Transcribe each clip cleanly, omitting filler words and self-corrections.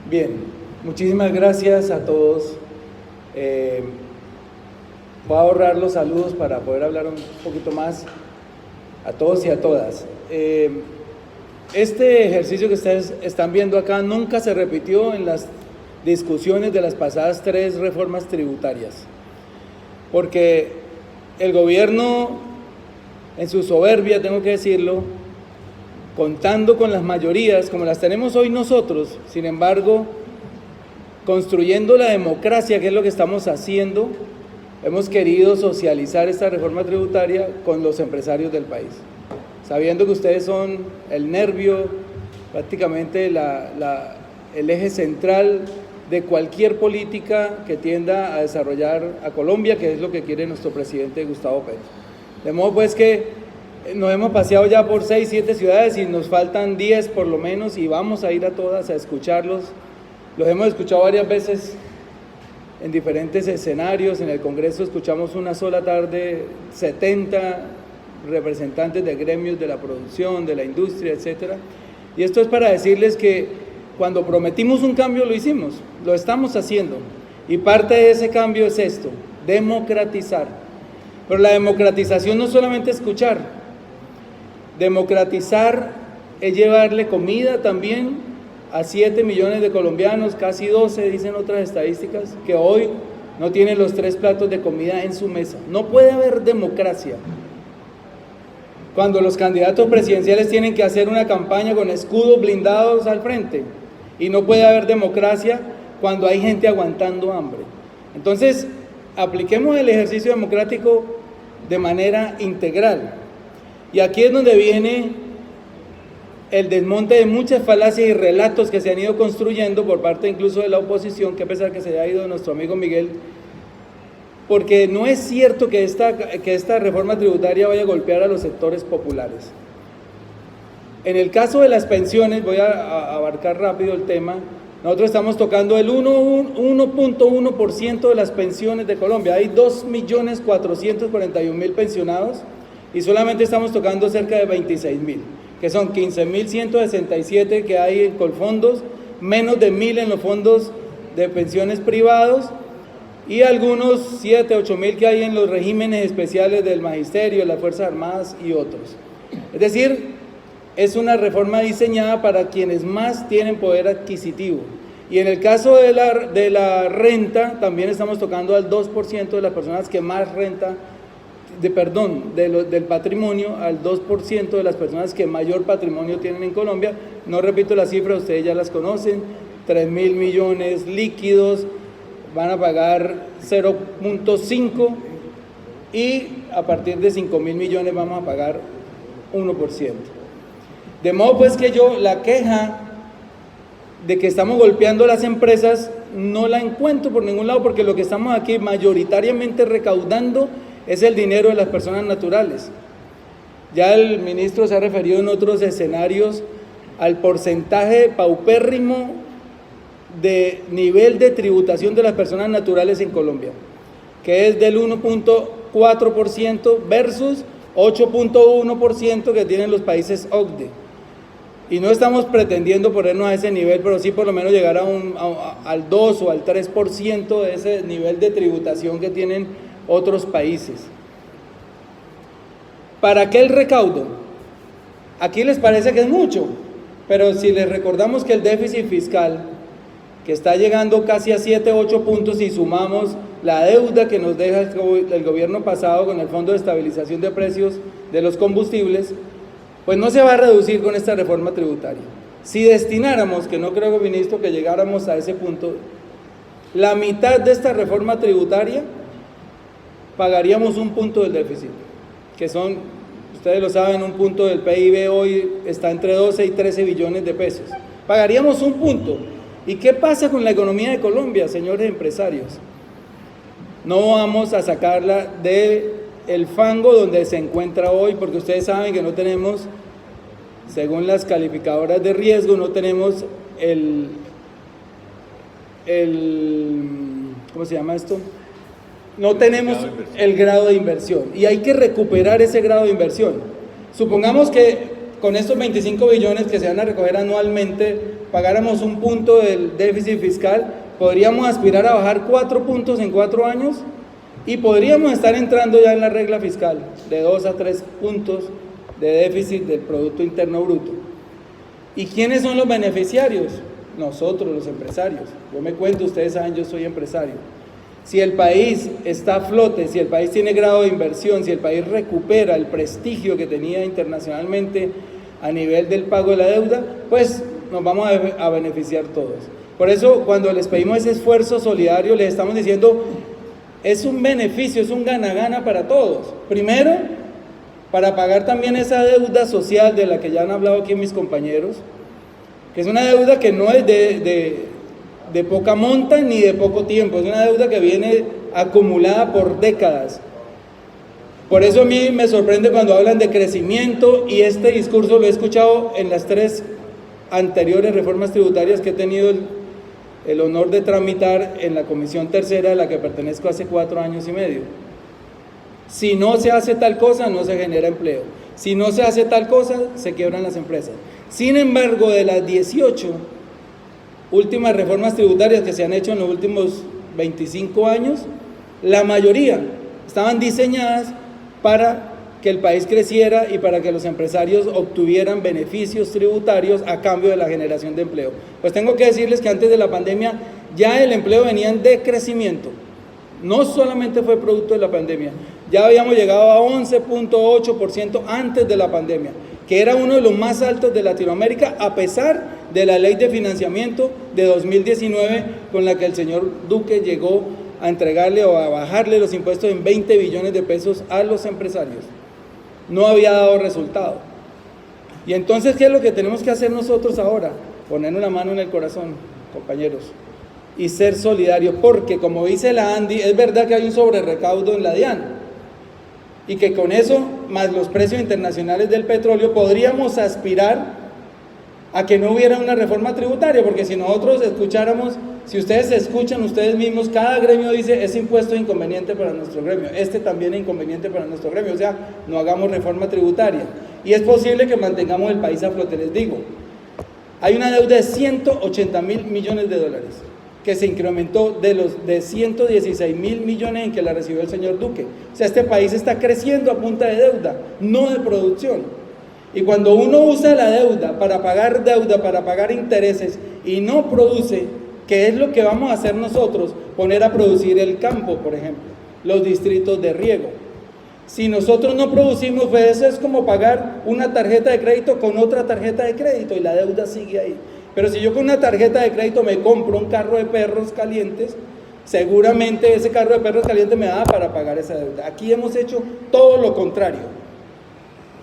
Bien, muchísimas gracias a todos. Voy a ahorrar los saludos para poder hablar un poquito más a todos y a todas. Este ejercicio que ustedes están viendo acá nunca se repitió en las discusiones de las pasadas 3 reformas tributarias, porque el gobierno, en su soberbia, tengo que decirlo, contando con las mayorías como las tenemos hoy nosotros, sin embargo, construyendo la democracia, que es lo que estamos haciendo, hemos querido socializar esta reforma tributaria con los empresarios del país, sabiendo que ustedes son el nervio, prácticamente el eje central de cualquier política que tienda a desarrollar a Colombia, que es lo que quiere nuestro presidente Gustavo Petro. De modo pues que nos hemos paseado ya por 6, 7 ciudades y nos faltan 10 por lo menos, y vamos a ir a todas a escucharlos. Los hemos escuchado varias veces en diferentes escenarios. En el Congreso escuchamos una sola tarde 70 representantes de gremios de la producción, de la industria, etcétera. Y esto es para decirles que cuando prometimos un cambio lo hicimos, lo estamos haciendo. Y parte de ese cambio es esto, democratizar. Pero la democratización no es solamente escuchar. Democratizar es llevarle comida también a 7 millones de colombianos, casi 12, dicen otras estadísticas, que hoy no tienen los 3 platos de comida en su mesa. No puede haber democracia cuando los candidatos presidenciales tienen que hacer una campaña con escudos blindados al frente, y no puede haber democracia cuando hay gente aguantando hambre. Entonces, apliquemos el ejercicio democrático de manera integral. Y aquí es donde viene el desmonte de muchas falacias y relatos que se han ido construyendo por parte incluso de la oposición, que a pesar que se haya ido nuestro amigo Miguel, porque no es cierto que esta reforma tributaria vaya a golpear a los sectores populares. En el caso de las pensiones, voy a abarcar rápido el tema, nosotros estamos tocando el 1.1% de las pensiones de Colombia. Hay 2.441.000 pensionados y solamente estamos tocando cerca de 26.000, que son 15.167 que hay en Colfondos, menos de 1.000 en los fondos de pensiones privados y algunos 7, 8.000 que hay en los regímenes especiales del Magisterio, de las Fuerzas Armadas y otros. Es decir, es una reforma diseñada para quienes más tienen poder adquisitivo. Y en el caso de la renta, también estamos tocando al 2% de las personas que más renta, del patrimonio, al 2% de las personas que mayor patrimonio tienen en Colombia. No repito las cifras, ustedes ya las conocen, 3.000 millones líquidos, van a pagar 0.5 y a partir de 5.000 millones vamos a pagar 1%. De modo pues que yo la queja de que estamos golpeando a las empresas no la encuentro por ningún lado, porque lo que estamos aquí mayoritariamente recaudando es el dinero de las personas naturales. Ya el ministro se ha referido en otros escenarios al porcentaje paupérrimo de nivel de tributación de las personas naturales en Colombia, que es del 1.4% versus 8.1% que tienen los países OCDE. Y no estamos pretendiendo ponernos a ese nivel, pero sí por lo menos llegar al 2 o al 3% de ese nivel de tributación que tienen otros países. ¿Para qué el recaudo? Aquí les parece que es mucho, pero si les recordamos que el déficit fiscal, que está llegando casi a 7, 8 puntos, y sumamos la deuda que nos deja el gobierno pasado con el Fondo de Estabilización de Precios de los Combustibles, pues no se va a reducir con esta reforma tributaria. Si destináramos, que no creo, ministro, que llegáramos a ese punto, la mitad de esta reforma tributaria, pagaríamos un punto del déficit, que son, ustedes lo saben, un punto del PIB hoy está entre 12 y 13 billones de pesos. Pagaríamos un punto. ¿Y qué pasa con la economía de Colombia, señores empresarios? No vamos a sacarla del fango donde se encuentra hoy, porque ustedes saben que no tenemos, según las calificadoras de riesgo, no tenemos ¿cómo se llama esto? No tenemos el grado de inversión, y hay que recuperar ese grado de inversión. Supongamos que con estos 25 billones que se van a recoger anualmente pagáramos 1 punto del déficit fiscal, podríamos aspirar a bajar 4 puntos en 4 años y podríamos estar entrando ya en la regla fiscal de 2 a 3 puntos de déficit del Producto Interno Bruto. ¿Y quiénes son los beneficiarios? Nosotros, los empresarios. Yo me cuento, ustedes saben, yo soy empresario. Si el país está a flote, si el país tiene grado de inversión, si el país recupera el prestigio que tenía internacionalmente a nivel del pago de la deuda, pues nos vamos a beneficiar todos. Por eso, cuando les pedimos ese esfuerzo solidario, les estamos diciendo, es un beneficio, es un gana-gana para todos. Primero, para pagar también esa deuda social de la que ya han hablado aquí mis compañeros, que es una deuda que no es de poca monta ni de poco tiempo, es una deuda que viene acumulada por décadas. Por eso a mí me sorprende cuando hablan de crecimiento, y este discurso lo he escuchado en las 3 anteriores reformas tributarias que he tenido el honor de tramitar en la Comisión Tercera, de la que pertenezco hace 4 años y medio. Si no se hace tal cosa, no se genera empleo. Si no se hace tal cosa, se quiebran las empresas. Sin embargo, de las 18 últimas reformas tributarias que se han hecho en los últimos 25 años, la mayoría estaban diseñadas para que el país creciera y para que los empresarios obtuvieran beneficios tributarios a cambio de la generación de empleo. Pues tengo que decirles que antes de la pandemia ya el empleo venía en decrecimiento. No solamente fue producto de la pandemia, ya habíamos llegado a 11.8% antes de la pandemia, que era uno de los más altos de Latinoamérica, a pesar de la ley de financiamiento de 2019, con la que el señor Duque llegó a entregarle o a bajarle los impuestos en 20 billones de pesos a los empresarios. No había dado resultado. Y entonces, ¿qué es lo que tenemos que hacer nosotros ahora? Ponernos la mano en el corazón, compañeros, y ser solidarios, porque como dice la ANDI, es verdad que hay un sobrerecaudo en la DIAN, y que con eso, más los precios internacionales del petróleo, podríamos aspirar a que no hubiera una reforma tributaria, porque si nosotros escucháramos, si ustedes escuchan ustedes mismos, cada gremio dice, ese impuesto es inconveniente para nuestro gremio, este también es inconveniente para nuestro gremio, o sea, no hagamos reforma tributaria, y es posible que mantengamos el país a flote. Les digo, hay una deuda de 180.000 millones de dólares, que se incrementó de 116.000 millones en que la recibió el señor Duque. O sea, este país está creciendo a punta de deuda, no de producción. Y cuando uno usa la deuda, para pagar intereses, y no produce, ¿qué es lo que vamos a hacer nosotros? Poner a producir el campo, por ejemplo, los distritos de riego. Si nosotros no producimos, pues eso es como pagar una tarjeta de crédito con otra tarjeta de crédito, y la deuda sigue ahí. Pero si yo con una tarjeta de crédito me compro un carro de perros calientes, seguramente ese carro de perros calientes me da para pagar esa deuda. Aquí hemos hecho todo lo contrario.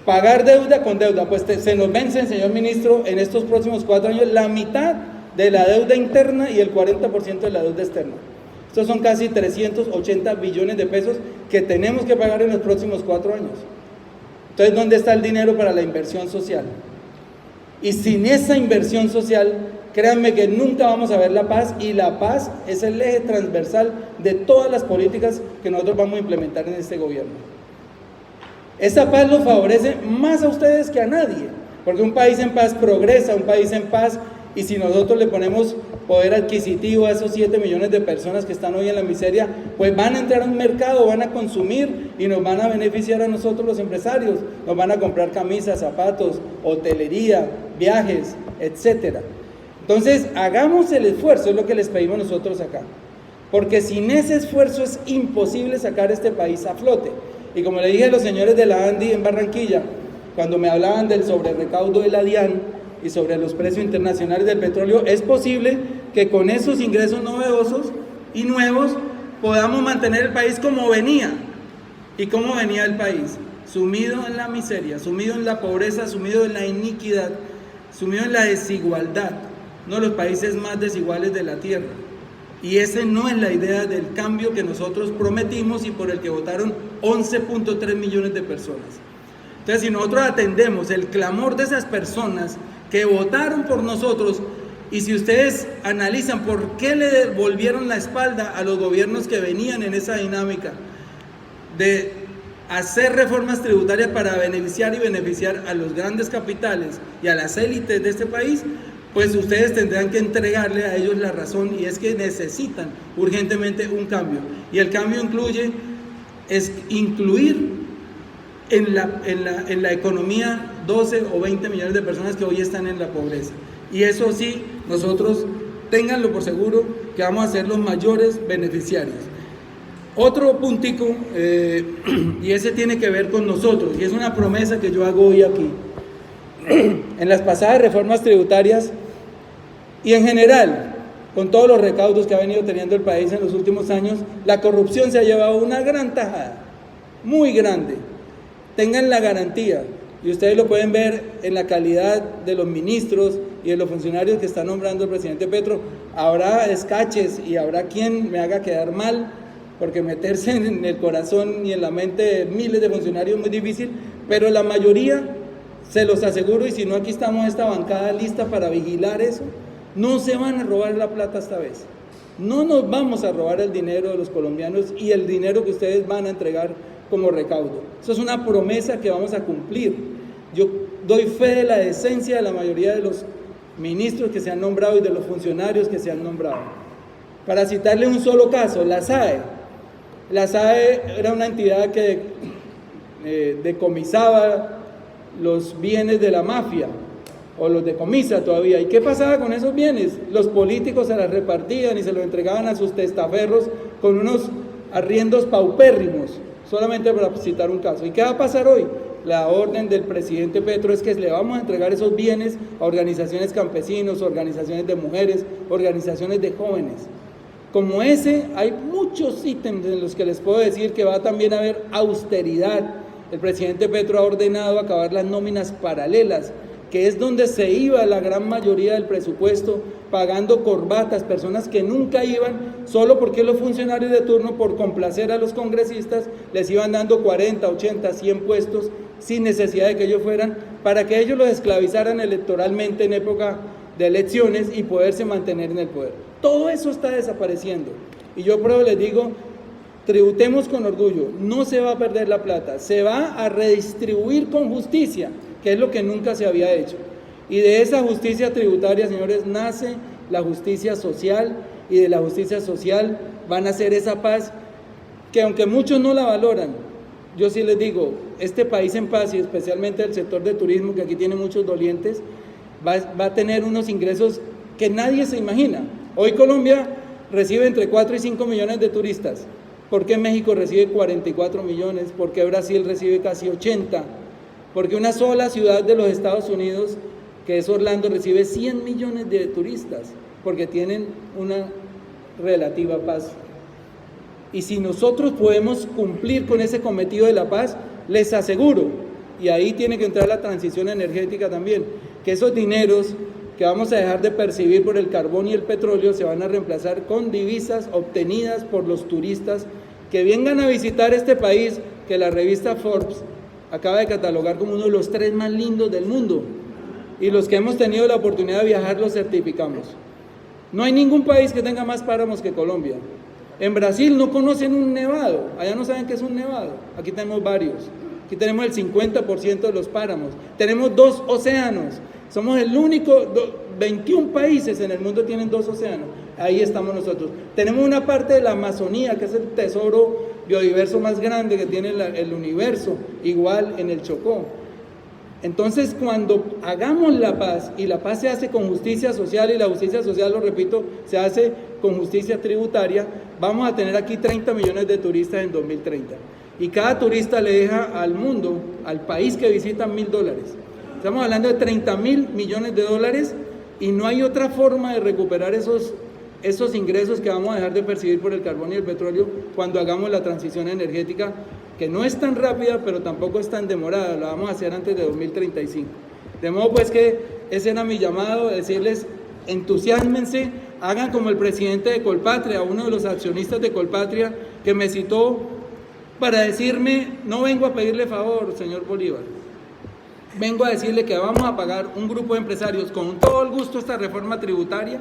Pagar deuda con deuda. Pues se nos vence, señor ministro, en estos próximos 4 años la mitad de la deuda interna y el 40% de la deuda externa. Estos son casi 380 billones de pesos que tenemos que pagar en los próximos 4 años. Entonces, ¿dónde está el dinero para la inversión social? Y sin esa inversión social, créanme que nunca vamos a ver la paz, y la paz es el eje transversal de todas las políticas que nosotros vamos a implementar en este gobierno. Esa paz los favorece más a ustedes que a nadie, porque un país en paz progresa, un país en paz, y si nosotros le ponemos poder adquisitivo a esos 7 millones de personas que están hoy en la miseria, pues van a entrar a un mercado, van a consumir y nos van a beneficiar a nosotros los empresarios, nos van a comprar camisas, zapatos, hotelería, viajes, etcétera. Entonces, hagamos el esfuerzo, es lo que les pedimos nosotros acá, porque sin ese esfuerzo es imposible sacar este país a flote. Y como le dije a los señores de la ANDI en Barranquilla, cuando me hablaban del sobrerecaudo de la DIAN y sobre los precios internacionales del petróleo, es posible que con esos ingresos novedosos y nuevos podamos mantener el país como venía. ¿Y cómo venía el país? Sumido en la miseria, sumido en la pobreza, sumido en la iniquidad, sumido en la desigualdad, uno de los países más desiguales de la tierra. Y esa no es la idea del cambio que nosotros prometimos y por el que votaron 11.3 millones de personas. Entonces, si nosotros atendemos el clamor de esas personas que votaron por nosotros, y si ustedes analizan por qué le devolvieron la espalda a los gobiernos que venían en esa dinámica de hacer reformas tributarias para beneficiar a los grandes capitales y a las élites de este país, pues ustedes tendrán que entregarle a ellos la razón, y es que necesitan urgentemente un cambio. Y el cambio es incluir en la economía 12 o 20 millones de personas que hoy están en la pobreza. Y eso sí, nosotros ténganlo por seguro que vamos a ser los mayores beneficiarios. Otro puntico, y ese tiene que ver con nosotros, y es una promesa que yo hago hoy aquí. En las pasadas reformas tributarias y en general, con todos los recaudos que ha venido teniendo el país en los últimos años, la corrupción se ha llevado una gran tajada, muy grande. Tengan la garantía, y ustedes lo pueden ver en la calidad de los ministros y de los funcionarios que está nombrando el presidente Petro. Habrá escaches y habrá quien me haga quedar mal, porque meterse en el corazón y en la mente de miles de funcionarios es muy difícil, pero la mayoría, se los aseguro, y si no, aquí estamos esta bancada lista para vigilar eso, no se van a robar la plata esta vez. No nos vamos a robar el dinero de los colombianos y el dinero que ustedes van a entregar como recaudo. Eso es una promesa que vamos a cumplir. Yo doy fe de la decencia de la mayoría de los ministros que se han nombrado y de los funcionarios que se han nombrado. Para citarle un solo caso, la SAE. La SAE era una entidad que decomisaba los bienes de la mafia, o los decomisa todavía. ¿Y qué pasaba con esos bienes? Los políticos se las repartían y se los entregaban a sus testaferros con unos arriendos paupérrimos, solamente para citar un caso. ¿Y qué va a pasar hoy? La orden del presidente Petro es que le vamos a entregar esos bienes a organizaciones campesinos, organizaciones de mujeres, organizaciones de jóvenes. Como ese, hay muchos ítems en los que les puedo decir que va también a haber austeridad. El presidente Petro ha ordenado acabar las nóminas paralelas, que es donde se iba la gran mayoría del presupuesto, pagando corbatas, personas que nunca iban, solo porque los funcionarios de turno, por complacer a los congresistas, les iban dando 40, 80, 100 puestos, sin necesidad de que ellos fueran, para que ellos los esclavizaran electoralmente en época de elecciones y poderse mantener en el poder. Todo eso está desapareciendo. Y yo pruebo, les digo, tributemos con orgullo, no se va a perder la plata, se va a redistribuir con justicia, que es lo que nunca se había hecho. Y de esa justicia tributaria, señores, nace la justicia social, y de la justicia social van a ser esa paz que, aunque muchos no la valoran, yo sí les digo, este país en paz, y especialmente el sector de turismo, que aquí tiene muchos dolientes, va a tener unos ingresos que nadie se imagina. Hoy Colombia recibe entre 4 y 5 millones de turistas. ¿Por qué México recibe 44 millones? ¿Por qué Brasil recibe casi 80? Porque una sola ciudad de los Estados Unidos, que es Orlando, recibe 100 millones de turistas, porque tienen una relativa paz. Y si nosotros podemos cumplir con ese cometido de la paz, les aseguro, y ahí tiene que entrar la transición energética también, que esos dineros que vamos a dejar de percibir por el carbón y el petróleo se van a reemplazar con divisas obtenidas por los turistas que vengan a visitar este país, que la revista Forbes acaba de catalogar como uno de los 3 más lindos del mundo, y los que hemos tenido la oportunidad de viajar lo certificamos. No hay ningún país que tenga más páramos que Colombia. En Brasil no conocen un nevado, allá no saben qué es un nevado, aquí tenemos varios. Aquí tenemos el 50% de los páramos, tenemos 2 océanos, somos el único, 21 países en el mundo tienen 2 océanos, ahí estamos nosotros. Tenemos una parte de la Amazonía, que es el tesoro biodiverso más grande que tiene el universo, igual en el Chocó. Entonces, cuando hagamos la paz, y la paz se hace con justicia social, y la justicia social, lo repito, se hace con justicia tributaria, vamos a tener aquí 30 millones de turistas en 2030. Y cada turista le deja al mundo, al país que visita, $1.000. Estamos hablando de 30.000 millones de dólares, y no hay otra forma de recuperar esos ingresos que vamos a dejar de percibir por el carbón y el petróleo cuando hagamos la transición energética, que no es tan rápida, pero tampoco es tan demorada, la vamos a hacer antes de 2035. De modo pues que ese era mi llamado, decirles, entusiásmense, hagan como el presidente de Colpatria, uno de los accionistas de Colpatria, que me citó para decirme, no vengo a pedirle favor, señor Bolívar, vengo a decirle que vamos a pagar un grupo de empresarios con todo el gusto esta reforma tributaria,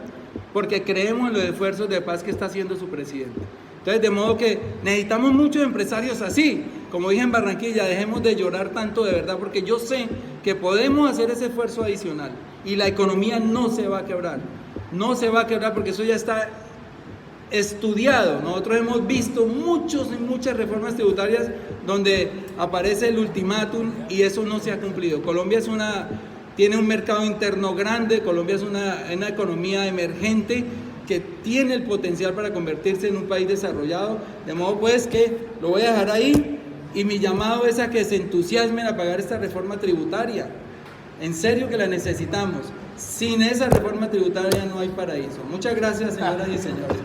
porque creemos en los esfuerzos de paz que está haciendo su presidente. Entonces, de modo que necesitamos muchos empresarios así, como dije en Barranquilla, dejemos de llorar tanto de verdad, porque yo sé que podemos hacer ese esfuerzo adicional y la economía no se va a quebrar. No se va a quebrar porque eso ya está estudiado. Nosotros hemos visto muchas reformas tributarias donde aparece el ultimátum y eso no se ha cumplido. Colombia tiene un mercado interno grande, Colombia es una economía emergente que tiene el potencial para convertirse en un país desarrollado, de modo pues que lo voy a dejar ahí y mi llamado es a que se entusiasmen a pagar esta reforma tributaria. En serio que la necesitamos. Sin esa reforma tributaria no hay paraíso. Muchas gracias, señoras y señores.